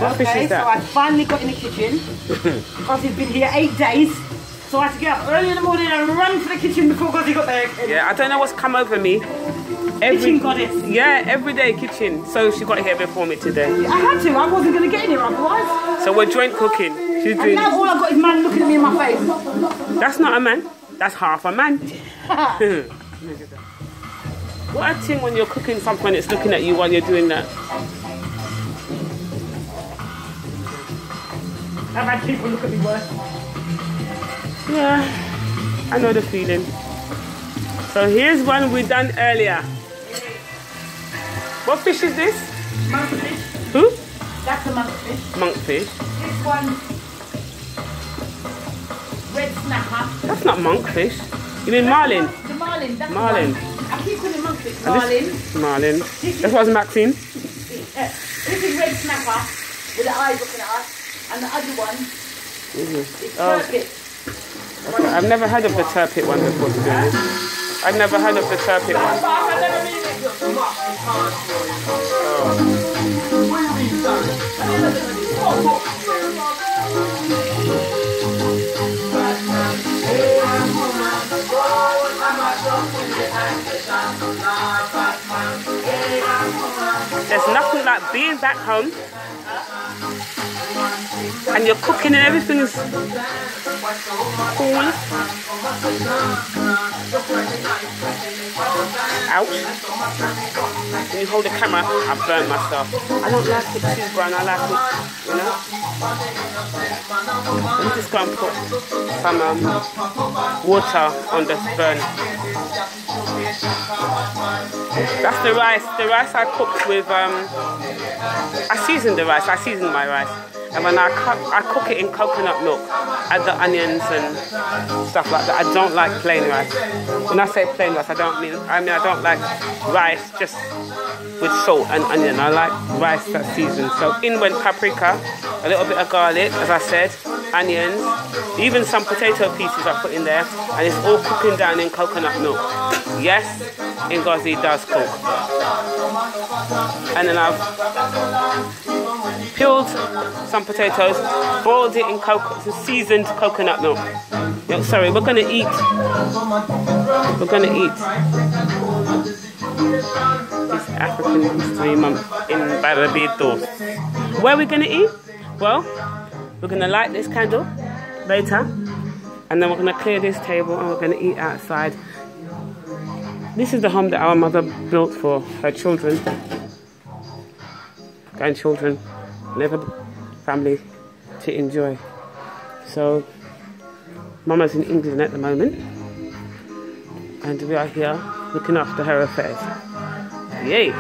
What fish is that? So I finally got in the kitchen because he's been here 8 days. So I had to get up early in the morning and run to the kitchen before Gozzy got there. Yeah, I don't know what's come over me. Kitchen goddess. Yeah, everyday kitchen. So she got here before me today. I had to. I wasn't going to get in here otherwise. So we're joint cooking. She's doing. And now all I've got is man looking at me in my face. That's not a man. That's half a man. What a thing when you're cooking something and it's looking at you while you're doing that. I've had people look at me worse. Yeah, I know the feeling. So here's one we done earlier. What fish is this? Monkfish. Who? That's a monkfish. Monkfish. This one, red snapper. That's not monkfish. You mean marlin? The marlin. That's Marlin. The one. I keep calling it monkfish. Marlin. Marlin. That's what's Maxine. This is red snapper with the eyes looking at us, and the other one is turpit. Okay. I've never heard of the turpit one before, to be honest. I've never heard of the turpit one. There's nothing like being back home and you're cooking and everything's cool. Ouch. When you hold the camera, I burnt myself. I don't like it too brown, I like it, you know. Let me just go and put some water on the burn. That's the rice. The rice I cooked with, I seasoned the rice, I seasoned my rice. And when I cook it in coconut milk, add the onions and stuff like that. I don't like plain rice. When I say plain rice, I don't like rice just with salt and onion. I like rice that's seasoned. So in went paprika, a little bit of garlic, as I said, onions, even some potato pieces I put in there, and it's all cooking down in coconut milk. Yes, Ngozi does cook. And then I've peeled some potatoes, boiled it in seasoned coconut milk. No, sorry, we're gonna eat. We're gonna eat this African History Month in Barbados. Where are we gonna eat? Well, we're gonna light this candle later, and then we're gonna clear this table and we're gonna eat outside. This is the home that our mother built for her children, grandchildren, and every family to enjoy. So, Mama's in England at the moment, and we are here looking after her affairs. Yay!